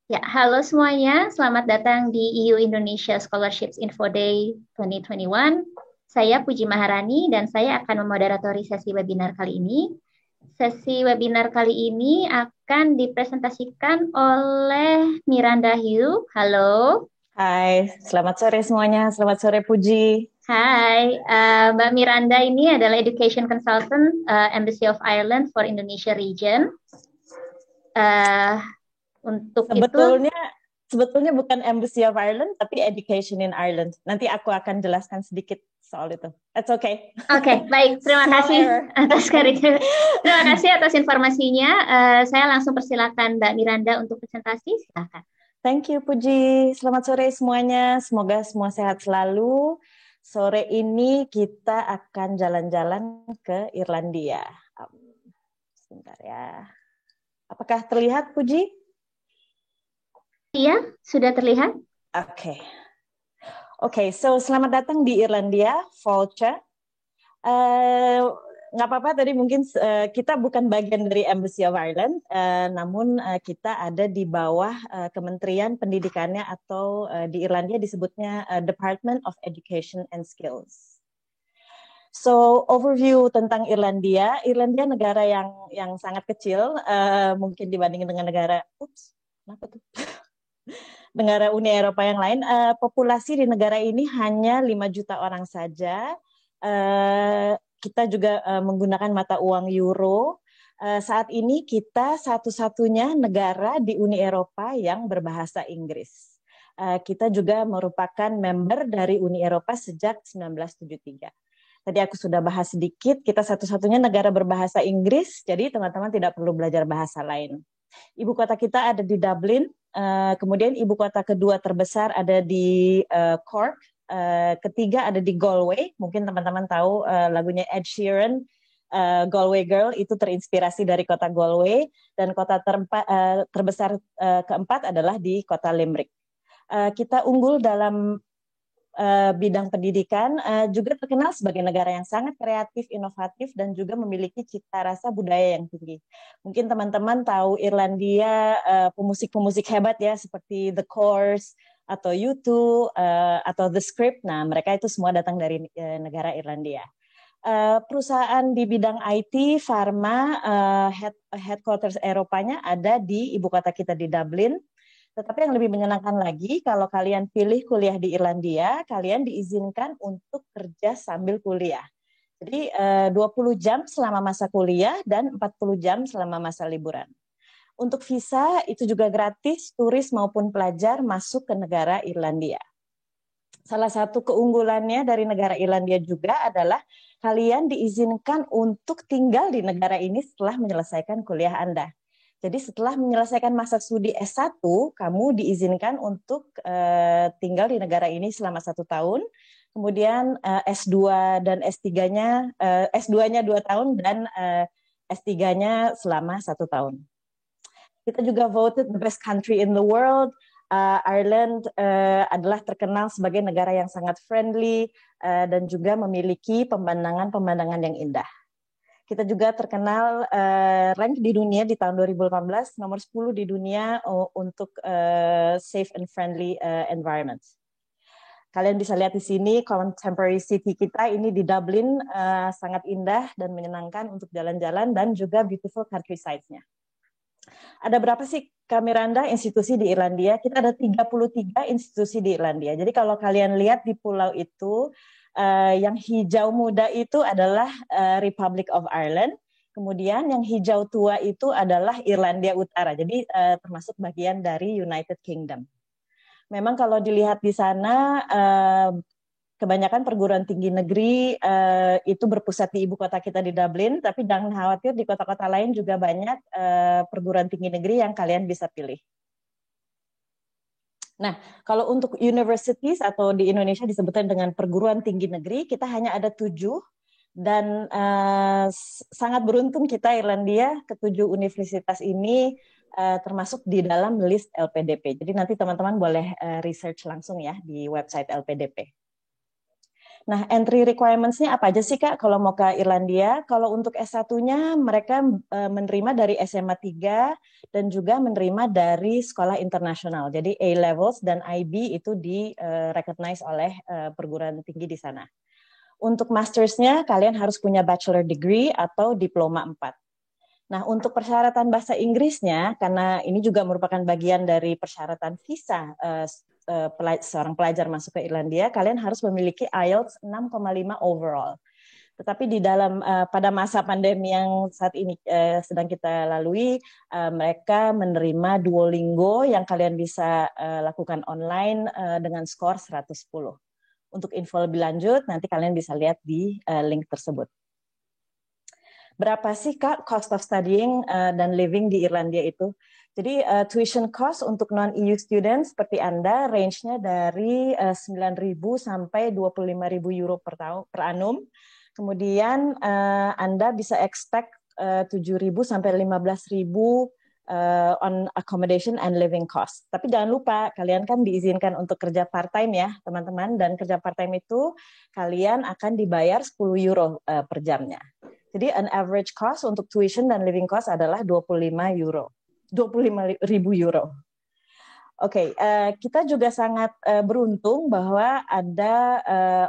Ya, halo semuanya. Selamat datang di EU Indonesia Scholarships Info Day 2021. Saya Puji Maharani dan saya akan memoderatori sesi webinar kali ini. Sesi webinar kali ini akan dipresentasikan oleh Miranda Hugh. Halo. Hai, selamat sore semuanya. Selamat sore Puji. Hai, Mbak Miranda ini adalah Education Consultant Embassy of Ireland for Indonesia Region. Eh, untuk itu, Sebetulnya sebetulnya bukan Embassy of Ireland, tapi Education in Ireland. Nanti aku akan jelaskan sedikit soal itu. It's okay. Oke, baik. Terima Small kasih error. atas Terima kasih atas informasinya. Saya langsung persilakan Mbak Miranda untuk presentasi. Silakan. Thank you Puji. Selamat sore semuanya. Semoga semua sehat selalu. Sore ini kita akan jalan-jalan ke Irlandia. Sebentar ya. Apakah terlihat Puji? Iya, sudah terlihat? Oke. Oke, so selamat datang di Irlandia, Folche. Nggak apa-apa tadi mungkin kita bukan bagian dari Embassy of Ireland, namun kita ada di bawah Kementerian Pendidikannya atau di Irlandia disebutnya Department of Education and Skills. So overview tentang Irlandia, Irlandia negara yang sangat kecil, mungkin dibandingin dengan negara, kenapa tuh? Negara Uni Eropa yang lain, populasi di negara ini hanya 5 juta orang saja. Kita juga menggunakan mata uang euro. Saat ini kita satu-satunya negara di Uni Eropa yang berbahasa Inggris. Kita juga merupakan member dari Uni Eropa sejak 1973. Tadi aku sudah bahas sedikit, kita satu-satunya negara berbahasa Inggris, jadi teman-teman tidak perlu belajar bahasa lain. Ibu kota kita ada di Dublin, kemudian ibu kota kedua terbesar ada di Cork, ketiga ada di Galway. Mungkin teman-teman tahu lagunya Ed Sheeran, Galway Girl itu terinspirasi dari kota Galway, dan kota terbesar keempat adalah di kota Limerick. Kita unggul dalam bidang pendidikan, juga terkenal sebagai negara yang sangat kreatif, inovatif, dan juga memiliki cita rasa budaya yang tinggi. Mungkin teman-teman tahu Irlandia, pemusik-pemusik hebat ya, seperti The Course, atau U2, atau The Script. Nah, mereka itu semua datang dari negara Irlandia. Perusahaan di bidang IT, pharma, headquarters Eropanya ada di ibu kota kita di Dublin. Tetapi yang lebih menyenangkan lagi, kalau kalian pilih kuliah di Irlandia, kalian diizinkan untuk kerja sambil kuliah. Jadi 20 jam selama masa kuliah dan 40 jam selama masa liburan. Untuk visa itu juga gratis, turis maupun pelajar masuk ke negara Irlandia. Salah satu keunggulannya dari negara Irlandia juga adalah kalian diizinkan untuk tinggal di negara ini setelah menyelesaikan kuliah Anda. Jadi setelah menyelesaikan masa studi S1, kamu diizinkan untuk tinggal di negara ini selama 1 tahun. Kemudian S2 dan S3-nya, S2-nya 2 tahun dan S3-nya selama 1 tahun. Kita juga voted the best country in the world. Ireland adalah terkenal sebagai negara yang sangat friendly dan juga memiliki pemandangan-pemandangan yang indah. Kita juga terkenal rank di dunia di tahun 2018 nomor 10 di dunia untuk safe and friendly environment. Kalian bisa lihat di sini contemporary city kita ini di Dublin sangat indah dan menyenangkan untuk jalan-jalan dan juga beautiful countryside-nya. Ada berapa sih Kak Miranda institusi di Irlandia? Kita ada 33 institusi di Irlandia. Jadi kalau kalian lihat di pulau itu, yang hijau muda itu adalah Republic of Ireland. Kemudian yang hijau tua itu adalah Irlandia Utara. Jadi termasuk bagian dari United Kingdom. Memang kalau dilihat di sana, kebanyakan perguruan tinggi negeri itu berpusat di ibu kota kita di Dublin, tapi jangan khawatir di kota-kota lain juga banyak perguruan tinggi negeri yang kalian bisa pilih. Nah, kalau untuk universities atau di Indonesia disebutkan dengan perguruan tinggi negeri, kita hanya ada 7 dan sangat beruntung kita Irlandia ke-7 universitas ini termasuk di dalam list LPDP. Jadi nanti teman-teman boleh research langsung ya di website LPDP. Nah, entry requirements-nya apa aja sih Kak kalau mau ke Irlandia? Kalau untuk S1-nya mereka menerima dari SMA 3 dan juga menerima dari sekolah internasional. Jadi A-levels dan IB itu di recognize oleh perguruan tinggi di sana. Untuk masters-nya kalian harus punya bachelor degree atau diploma 4. Nah, untuk persyaratan bahasa Inggrisnya, karena ini juga merupakan bagian dari persyaratan visa seorang pelajar masuk ke Irlandia, kalian harus memiliki IELTS 6,5 overall. Tetapi di dalam pada masa pandemi yang saat ini sedang kita lalui, mereka menerima Duolingo yang kalian bisa lakukan online dengan skor 110. Untuk info lebih lanjut, nanti kalian bisa lihat di link tersebut. Berapa sih Kak cost of studying dan living di Irlandia itu? Jadi tuition cost untuk non-EU students seperti Anda range-nya dari 9.000 sampai 25.000 euro per annum. Kemudian Anda bisa expect 7.000 sampai 15.000 on accommodation and living cost. Tapi jangan lupa, kalian kan diizinkan untuk kerja part-time ya, teman-teman. Dan kerja part-time itu kalian akan dibayar 10 euro per jamnya. Jadi an average cost untuk tuition dan living cost adalah 25 euro. 25.000 euro. Oke, kita juga sangat beruntung bahwa ada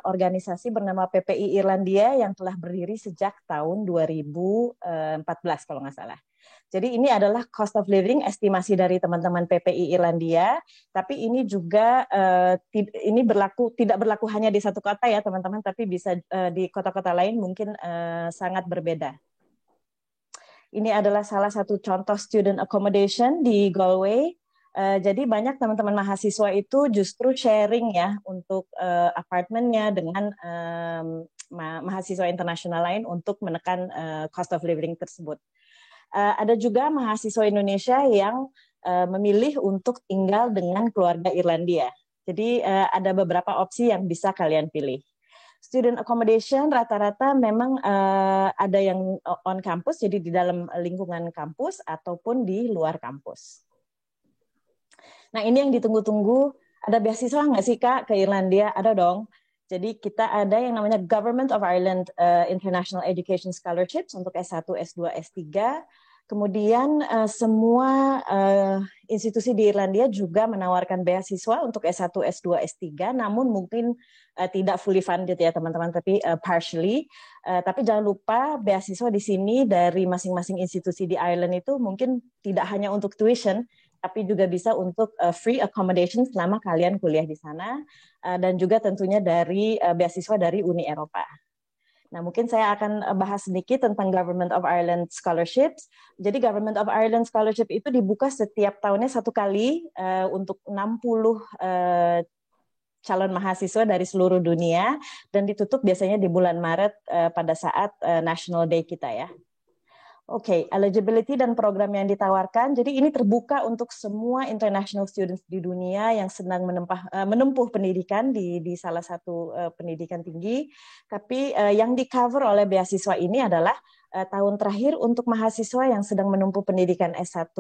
organisasi bernama PPI Irlandia yang telah berdiri sejak tahun 2014 kalau nggak salah. Jadi ini adalah cost of living estimasi dari teman-teman PPI Irlandia, tapi ini juga ini tidak berlaku hanya di satu kota ya teman-teman, tapi bisa di kota-kota lain mungkin sangat berbeda. Ini adalah salah satu contoh student accommodation di Galway. Jadi banyak teman-teman mahasiswa itu justru sharing ya untuk apartemennya dengan mahasiswa internasional lain untuk menekan cost of living tersebut. Ada juga mahasiswa Indonesia yang memilih untuk tinggal dengan keluarga Irlandia. Jadi ada beberapa opsi yang bisa kalian pilih. Student accommodation rata-rata memang ada yang on campus, jadi di dalam lingkungan kampus ataupun di luar kampus. Nah ini yang ditunggu-tunggu, ada beasiswa nggak sih Kak ke Irlandia? Ada dong. Jadi kita ada yang namanya Government of Ireland International Education Scholarships untuk S1, S2, S3. Kemudian semua institusi di Irlandia juga menawarkan beasiswa untuk S1, S2, S3, namun mungkin tidak fully funded ya teman-teman, tapi partially. Tapi jangan lupa beasiswa di sini dari masing-masing institusi di Ireland itu mungkin tidak hanya untuk tuition, tapi juga bisa untuk free accommodation selama kalian kuliah di sana, dan juga tentunya dari beasiswa dari Uni Eropa. Nah, mungkin saya akan bahas sedikit tentang Government of Ireland Scholarships. Jadi Government of Ireland Scholarship itu dibuka setiap tahunnya satu kali untuk 60 calon mahasiswa dari seluruh dunia, dan ditutup biasanya di bulan Maret pada saat National Day kita ya. Oke, eligibility dan program yang ditawarkan. Jadi ini terbuka untuk semua international students di dunia yang sedang menempuh pendidikan di salah satu pendidikan tinggi. Tapi yang di cover oleh beasiswa ini adalah tahun terakhir untuk mahasiswa yang sedang menempuh pendidikan S1,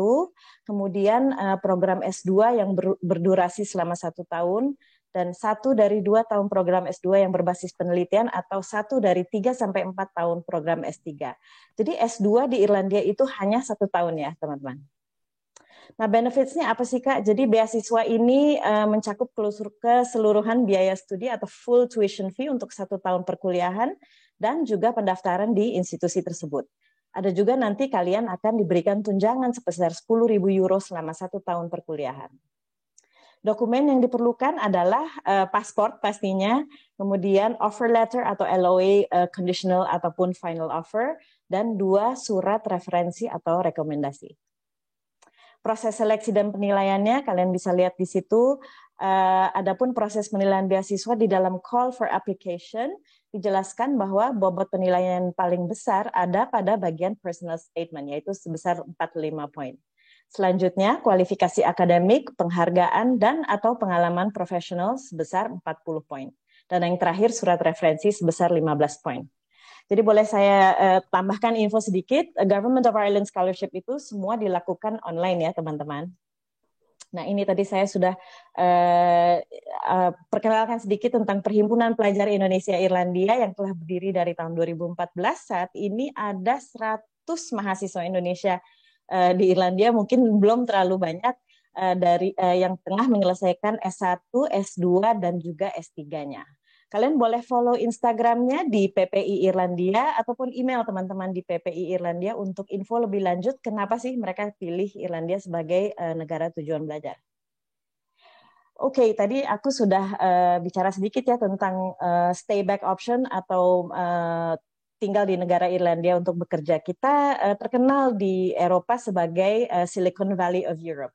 kemudian program S2 yang berdurasi selama 1 tahun, dan 1 dari 2 tahun program S2 yang berbasis penelitian, atau 1 dari 3 sampai 4 tahun program S3. Jadi S2 di Irlandia itu hanya 1 tahun ya teman-teman. Nah benefits-nya apa sih Kak? Jadi beasiswa ini mencakup keseluruhan biaya studi atau full tuition fee untuk 1 tahun perkuliahan, dan juga pendaftaran di institusi tersebut. Ada juga nanti kalian akan diberikan tunjangan sebesar 10.000 euro selama 1 tahun perkuliahan. Dokumen yang diperlukan adalah pasport pastinya, kemudian offer letter atau LOA conditional ataupun final offer, dan 2 surat referensi atau rekomendasi. Proses seleksi dan penilaiannya kalian bisa lihat di situ. Adapun proses penilaian beasiswa di dalam call for application dijelaskan bahwa bobot penilaian paling besar ada pada bagian personal statement, yaitu sebesar 45 poin. Selanjutnya, kualifikasi akademik, penghargaan, dan atau pengalaman profesional sebesar 40 poin. Dan yang terakhir, surat referensi sebesar 15 poin. Jadi boleh saya tambahkan info sedikit, Government of Ireland Scholarship itu semua dilakukan online ya teman-teman. Nah, ini tadi saya sudah perkenalkan sedikit tentang Perhimpunan Pelajar Indonesia Irlandia yang telah berdiri dari tahun 2014. Saat ini ada 100 mahasiswa Indonesia di Irlandia, mungkin belum terlalu banyak dari yang tengah menyelesaikan S1, S2, dan juga S3-nya. Kalian boleh follow Instagramnya di PPI Irlandia ataupun email teman-teman di PPI Irlandia untuk info lebih lanjut kenapa sih mereka pilih Irlandia sebagai negara tujuan belajar. Oke, tadi aku sudah bicara sedikit ya tentang stay back option atau tinggal di negara Irlandia untuk bekerja. Kita terkenal di Eropa sebagai Silicon Valley of Europe.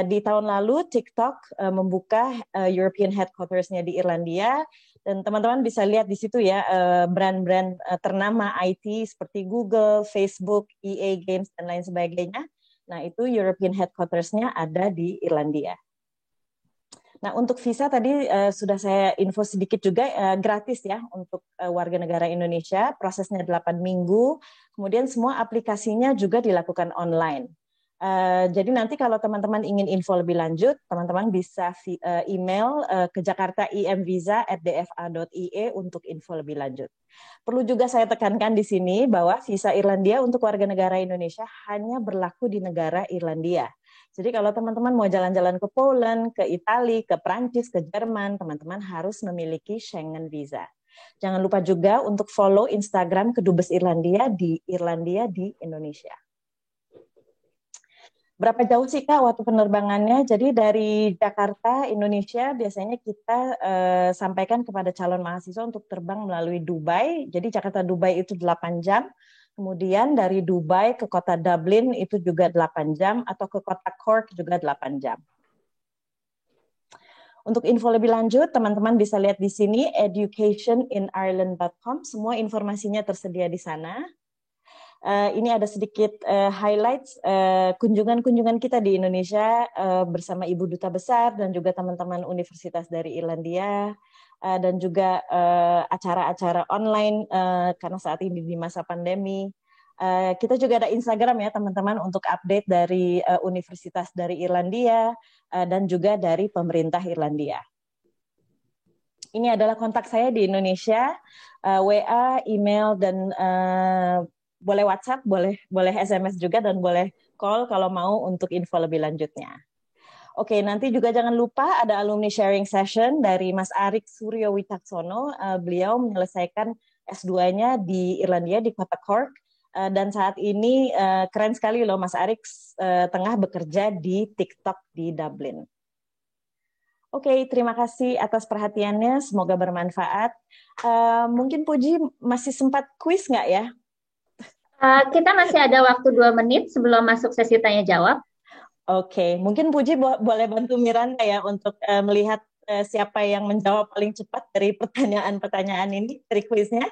Di tahun lalu TikTok membuka European headquarters-nya di Irlandia, dan teman-teman bisa lihat di situ ya brand-brand ternama IT seperti Google, Facebook, EA Games dan lain sebagainya. Nah, itu European headquarters-nya ada di Irlandia. Nah, untuk visa tadi sudah saya info sedikit juga, gratis ya untuk warga negara Indonesia, prosesnya 8 minggu, kemudian semua aplikasinya juga dilakukan online. Jadi nanti kalau teman-teman ingin info lebih lanjut, teman-teman bisa email ke jakarta-imvisa@dfa.ie untuk info lebih lanjut. Perlu juga saya tekankan di sini bahwa visa Irlandia untuk warga negara Indonesia hanya berlaku di negara Irlandia. Jadi kalau teman-teman mau jalan-jalan ke Poland, ke Italia, ke Prancis, ke Jerman, teman-teman harus memiliki Schengen visa. Jangan lupa juga untuk follow Instagram Kedubes Irlandia di Indonesia. Berapa jauh sih Kak waktu penerbangannya? Jadi dari Jakarta, Indonesia, biasanya kita sampaikan kepada calon mahasiswa untuk terbang melalui Dubai. Jadi Jakarta-Dubai itu 8 jam. Kemudian dari Dubai ke kota Dublin itu juga 8 jam. Atau ke kota Cork juga 8 jam. Untuk info lebih lanjut, teman-teman bisa lihat di sini, educationinireland.com. Semua informasinya tersedia di sana. Ini ada sedikit highlights kunjungan-kunjungan kita di Indonesia bersama Ibu Duta Besar dan juga teman-teman universitas dari Irlandia, dan juga acara-acara online karena saat ini di masa pandemi. Kita juga ada Instagram ya teman-teman untuk update dari universitas dari Irlandia dan juga dari pemerintah Irlandia. Ini adalah kontak saya di Indonesia, WA, email, dan boleh WhatsApp, boleh SMS juga, dan boleh call kalau mau untuk info lebih lanjutnya. Oke, nanti juga jangan lupa ada alumni sharing session dari Mas Arik Suryo Wicaksono. Beliau menyelesaikan S2-nya di Irlandia, di kota Cork. Dan saat ini keren sekali loh Mas Arik tengah bekerja di TikTok di Dublin. Oke, terima kasih atas perhatiannya. Semoga bermanfaat. Mungkin Puji masih sempat kuis nggak ya? Kita masih ada waktu 2 menit sebelum masuk sesi tanya-jawab. Oke, mungkin Puji boleh bantu Miranda ya untuk melihat siapa yang menjawab paling cepat dari pertanyaan-pertanyaan ini, dari kuisnya.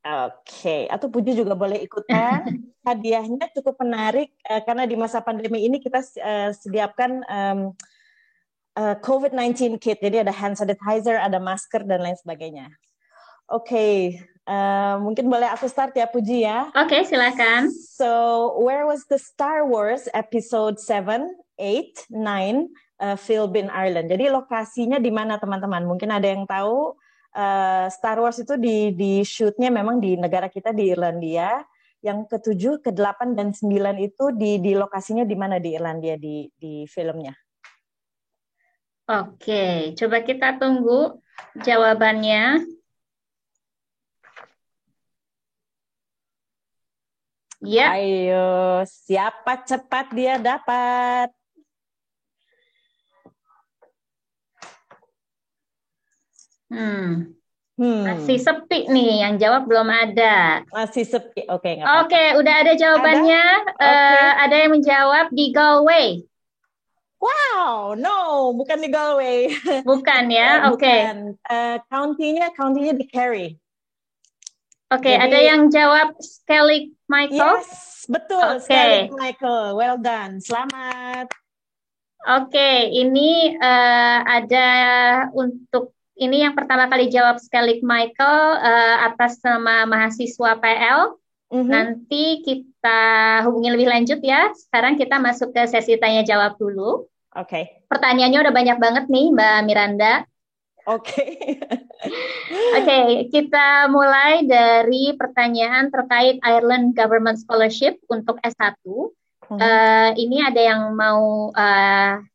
Oke, atau Puji juga boleh ikutan. Hadiahnya cukup menarik karena di masa pandemi ini kita sediakan COVID-19 kit, jadi ada hand sanitizer, ada masker, dan lain sebagainya. Oke, mungkin boleh aku start ya Puji ya. Oke, silakan. So, where was the Star Wars Episode 7, 8, 9 filmed in Ireland? Jadi lokasinya di mana teman-teman? Mungkin ada yang tahu Star Wars itu di shootnya memang di negara kita di Irlandia. Yang ke-7, ke-8, dan 9 itu di lokasinya di mana di Irlandia di filmnya? Oke, coba kita tunggu jawabannya. Ya. Ayo, siapa cepat dia dapat. Masih sepi nih, yang jawab belum ada. Masih sepi, oke, nggak apa-apa. Oke, udah ada jawabannya. Ada yang menjawab di Galway. Wow, no, bukan di Galway. Bukan ya, oke. County-nya di Kerry. Oke, ada yang jawab Skellig Michael? Yes, betul, Skellig Michael. Well done, selamat. Oke, ini ada untuk ini yang pertama kali jawab Skellig Michael atas nama mahasiswa PL. Nanti kita hubungi lebih lanjut ya. Sekarang kita masuk ke sesi tanya jawab dulu. Oke. Pertanyaannya udah banyak banget nih, Mbak Miranda. Oke. Oke, kita mulai dari pertanyaan terkait Ireland Government Scholarship untuk S1. Ini ada yang mau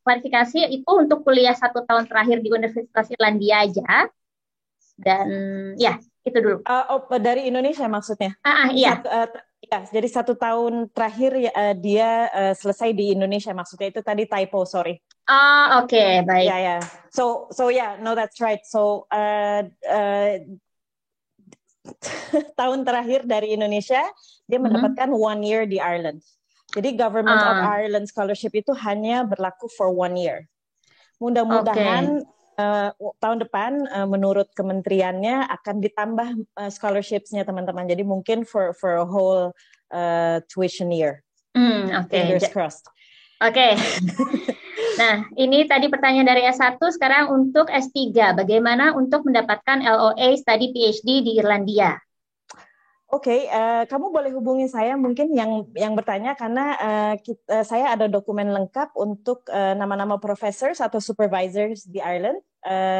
klarifikasi, itu untuk kuliah 1 tahun terakhir di Universitas Irlandia aja. Dan ya, itu dulu. Dari Indonesia maksudnya? Iya. Ya, jadi 1 tahun terakhir dia selesai di Indonesia maksudnya, itu tadi typo, sorry. Oke, baik. Yeah. So yeah, no, that's right. So tahun terakhir dari Indonesia dia mendapatkan 1 year di Ireland. Jadi Government of Ireland Scholarship itu hanya berlaku for 1 year. Mudah-mudahan tahun depan menurut kementeriannya akan ditambah scholarships-nya teman-teman. Jadi mungkin for a whole tuition year. Fingers crossed. Oke. Nah, ini tadi pertanyaan dari S1, sekarang untuk S3. Bagaimana untuk mendapatkan LOA Study PhD di Irlandia? Oke, kamu boleh hubungi saya mungkin yang bertanya karena saya ada dokumen lengkap untuk nama-nama professors atau supervisors di Ireland.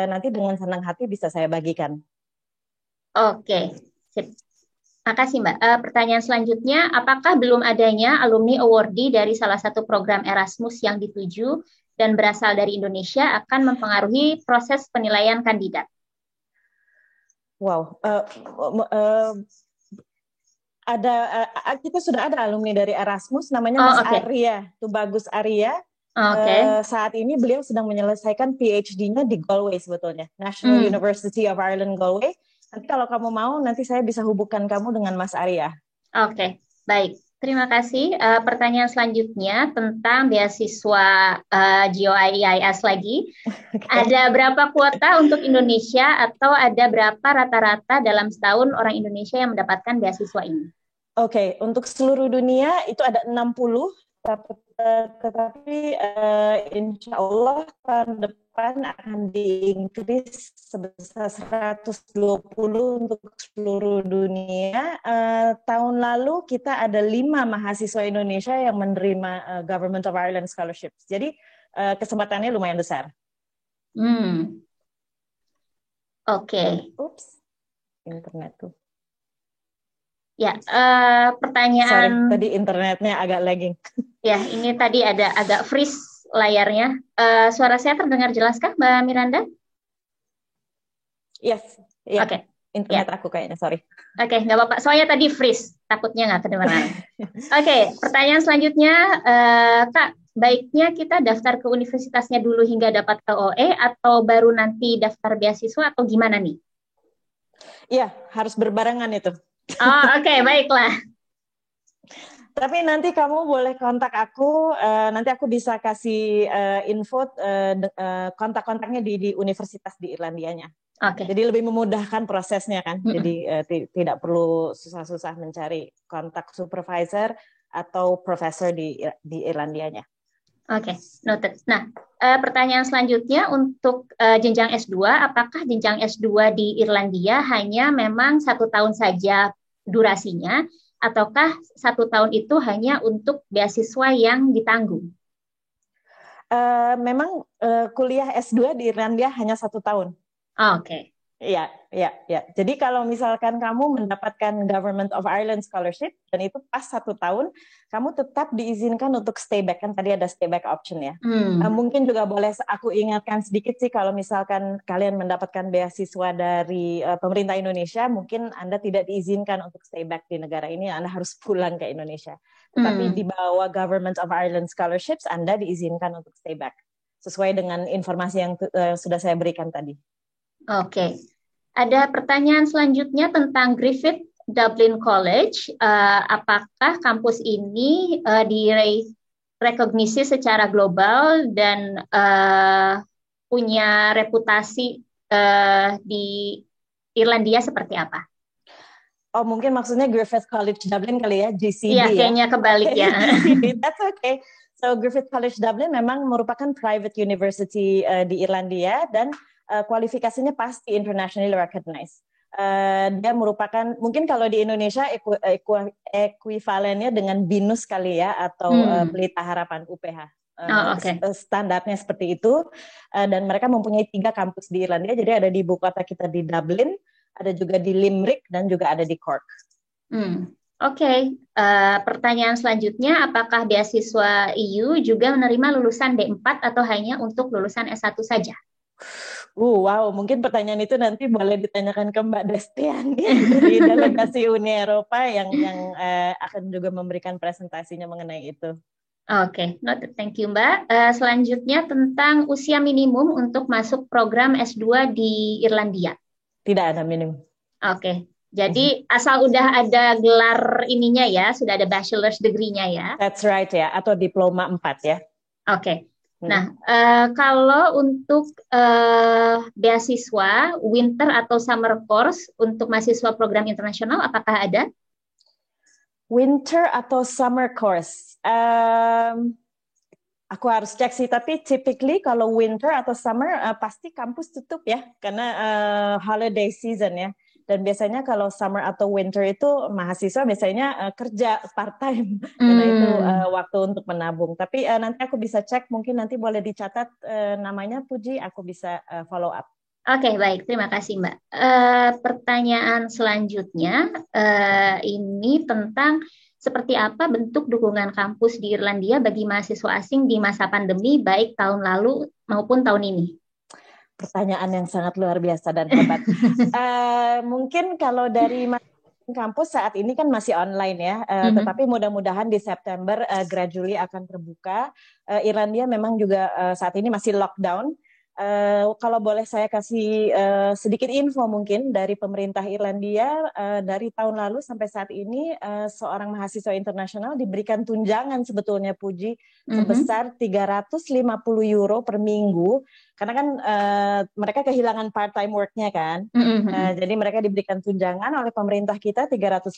Nanti dengan senang hati bisa saya bagikan. Oke, sip. Makasih Mbak. Pertanyaan selanjutnya, apakah belum adanya alumni awardee dari salah satu program Erasmus yang dituju dan berasal dari Indonesia akan mempengaruhi proses penilaian kandidat? Wow, kita sudah ada alumni dari Erasmus, namanya Mas Arya, Tubagus Arya. Saat ini beliau sedang menyelesaikan PhD-nya di Galway sebetulnya, National University of Ireland Galway. Nanti kalau kamu mau, nanti saya bisa hubungkan kamu dengan Mas Arya. Oke, baik. Terima kasih. Pertanyaan selanjutnya tentang beasiswa GOIIS lagi. Ada berapa kuota untuk Indonesia atau ada berapa rata-rata dalam setahun orang Indonesia yang mendapatkan beasiswa ini? Oke, untuk seluruh dunia itu ada 60, tetapi insya Allah tahun depan akan diincrease sebesar 120 untuk seluruh dunia. Tahun lalu kita ada 5 mahasiswa Indonesia yang menerima Government of Ireland Scholarships. Jadi kesempatannya lumayan besar. Oke. Ups, internet tuh. Ya, pertanyaan. Sorry, tadi internetnya agak lagging. Ya, ini tadi ada agak freeze layarnya. Suara saya terdengar jelas kah, Mbak Miranda? Yes. Yeah. Oke. Internet aku kayaknya, sorry. Oke, nggak apa-apa. Soalnya tadi freeze, takutnya nggak kedengaran. Oke, pertanyaan selanjutnya, Kak, baiknya kita daftar ke universitasnya dulu hingga dapat LOE atau baru nanti daftar beasiswa atau gimana nih? Iya, harus berbarengan itu. Oke, baiklah. Tapi nanti kamu boleh kontak aku, nanti aku bisa kasih info kontak-kontaknya di universitas di Irlandianya. Oke. Jadi lebih memudahkan prosesnya kan. Jadi tidak perlu susah-susah mencari kontak supervisor atau profesor di Irlandianya. Oke, noted. Nah, pertanyaan selanjutnya untuk jenjang S2, apakah jenjang S2 di Irlandia hanya memang 1 tahun saja durasinya, ataukah 1 tahun itu hanya untuk beasiswa yang ditanggung? Memang kuliah S2 di Irlandia hanya 1 tahun. Oke. Iya. Jadi kalau misalkan kamu mendapatkan Government of Ireland Scholarship dan itu pas 1 tahun, kamu tetap diizinkan untuk stay back, kan tadi ada stay back option ya. Mungkin juga boleh aku ingatkan sedikit sih, kalau misalkan kalian mendapatkan beasiswa dari pemerintah Indonesia, mungkin Anda tidak diizinkan untuk stay back di negara ini, Anda harus pulang ke Indonesia. Tetapi di bawah Government of Ireland Scholarships, Anda diizinkan untuk stay back, sesuai dengan informasi yang sudah saya berikan tadi. Oke. Ada pertanyaan selanjutnya tentang Griffith Dublin College. Apakah kampus ini direkognisi secara global dan punya reputasi di Irlandia seperti apa? Oh, mungkin maksudnya Griffith College Dublin kali ya, GCD ya? Iya, kayaknya kebalik ya. That's okay. So Griffith College Dublin memang merupakan private university di Irlandia dan kualifikasinya pasti internationally recognized. Dia merupakan mungkin kalau di Indonesia ekuivalennya dengan BINUS kali ya, atau Pelita Harapan UPH. Standarnya seperti itu, dan mereka mempunyai 3 kampus di Irlandia. Jadi ada di ibu kota kita di Dublin, ada juga di Limerick, dan juga ada di Cork. Pertanyaan selanjutnya, apakah beasiswa EU juga menerima lulusan D4 atau hanya untuk lulusan S1 saja? Wow, mungkin pertanyaan itu nanti boleh ditanyakan ke Mbak Destiani dari delegasi Uni Eropa yang akan juga memberikan presentasinya mengenai itu. Noted. Thank you, Mbak. Selanjutnya tentang usia minimum untuk masuk program S2 di Irlandia. Tidak ada minimum. Jadi asal udah ada gelar ininya ya, sudah ada bachelor's degree-nya ya. That's right ya, atau diploma 4 ya. Nah, kalau untuk beasiswa winter atau summer course untuk mahasiswa program internasional, apakah ada? Winter atau summer course? Aku harus cek sih, tapi typically kalau winter atau summer pasti kampus tutup ya, karena holiday season ya. Dan biasanya kalau summer atau winter itu mahasiswa biasanya kerja part-time, karena itu waktu untuk menabung. Tapi nanti aku bisa cek, mungkin nanti boleh dicatat namanya Puji, aku bisa follow up. Baik. Terima kasih, Mbak. Pertanyaan selanjutnya, ini tentang seperti apa bentuk dukungan kampus di Irlandia bagi mahasiswa asing di masa pandemi, baik tahun lalu maupun tahun ini? Pertanyaan yang sangat luar biasa dan hebat. Mungkin kalau dari kampus saat ini kan masih online ya, tetapi mudah-mudahan di September gradually akan terbuka. Irlandia memang juga saat ini masih lockdown. Kalau boleh saya kasih sedikit info mungkin dari pemerintah Irlandia, dari tahun lalu sampai saat ini seorang mahasiswa internasional diberikan tunjangan sebetulnya Puji sebesar 350 euro per minggu, karena kan mereka kehilangan part-time work-nya kan. Jadi mereka diberikan tunjangan oleh pemerintah kita 350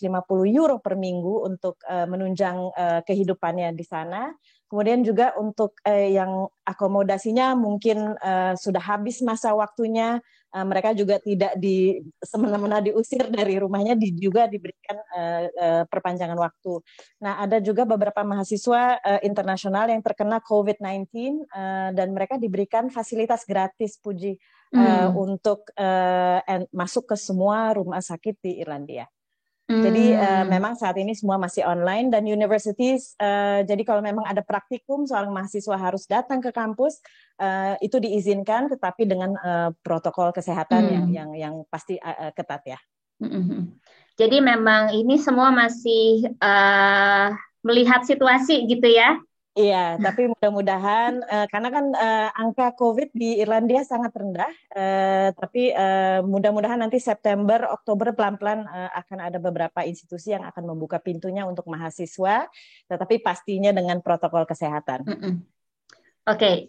euro per minggu untuk menunjang kehidupannya di sana. Kemudian juga untuk yang akomodasinya mungkin sudah habis masa waktunya, mereka juga tidak semena-mena diusir dari rumahnya, juga diberikan perpanjangan waktu. Nah, ada juga beberapa mahasiswa internasional yang terkena COVID-19 dan mereka diberikan fasilitas gratis, Puji, untuk masuk ke semua rumah sakit di Irlandia. Jadi memang saat ini semua masih online, dan universities, jadi kalau memang ada praktikum seorang mahasiswa harus datang ke kampus, itu diizinkan, tetapi dengan protokol kesehatan yang pasti ketat ya. Jadi memang ini semua masih melihat situasi gitu ya? Iya, tapi mudah-mudahan karena kan angka COVID di Irlandia sangat rendah, tapi mudah-mudahan nanti September, Oktober pelan-pelan akan ada beberapa institusi yang akan membuka pintunya untuk mahasiswa, tetapi pastinya dengan protokol kesehatan.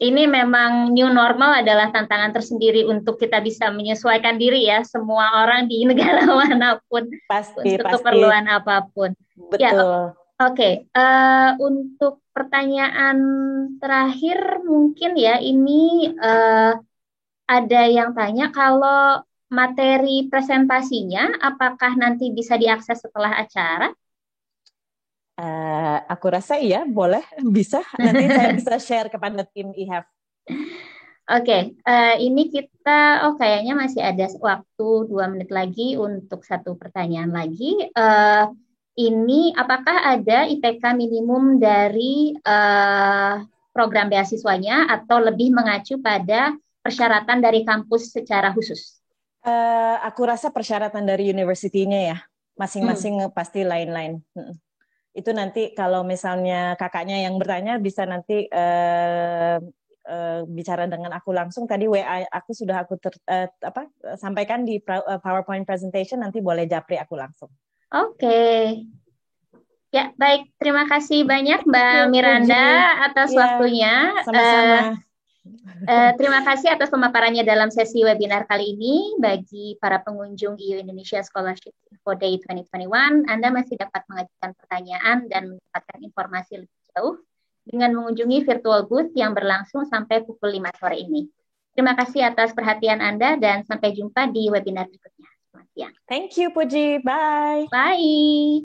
Ini memang new normal adalah tantangan tersendiri untuk kita bisa menyesuaikan diri ya, semua orang di negara manapun, untuk keperluan apapun. Betul. Untuk pertanyaan terakhir mungkin ya, ini ada yang tanya kalau materi presentasinya apakah nanti bisa diakses setelah acara? Aku rasa iya, boleh, bisa. Nanti saya bisa share kepada tim IHAF. Ini kita, kayaknya masih ada waktu 2 menit lagi untuk satu pertanyaan lagi. Ini apakah ada IPK minimum dari program beasiswanya atau lebih mengacu pada persyaratan dari kampus secara khusus? Aku rasa persyaratan dari university-nya ya, masing-masing pasti lain-lain. Itu nanti kalau misalnya kakaknya yang bertanya bisa nanti bicara dengan aku langsung. Tadi WA aku sudah sampaikan di PowerPoint presentation, nanti boleh japri aku langsung. Ya, baik. Terima kasih banyak Mbak Miranda atas waktunya. Sama-sama. Terima kasih atas pemaparannya dalam sesi webinar kali ini. Bagi para pengunjung EU Indonesia Scholarship Info Day 2021, Anda masih dapat mengajukan pertanyaan dan mendapatkan informasi lebih jauh dengan mengunjungi virtual booth yang berlangsung sampai pukul 5 sore ini. Terima kasih atas perhatian Anda dan sampai jumpa di webinar berikutnya. Selamat siang. Thank you, Puji. Bye. Bye.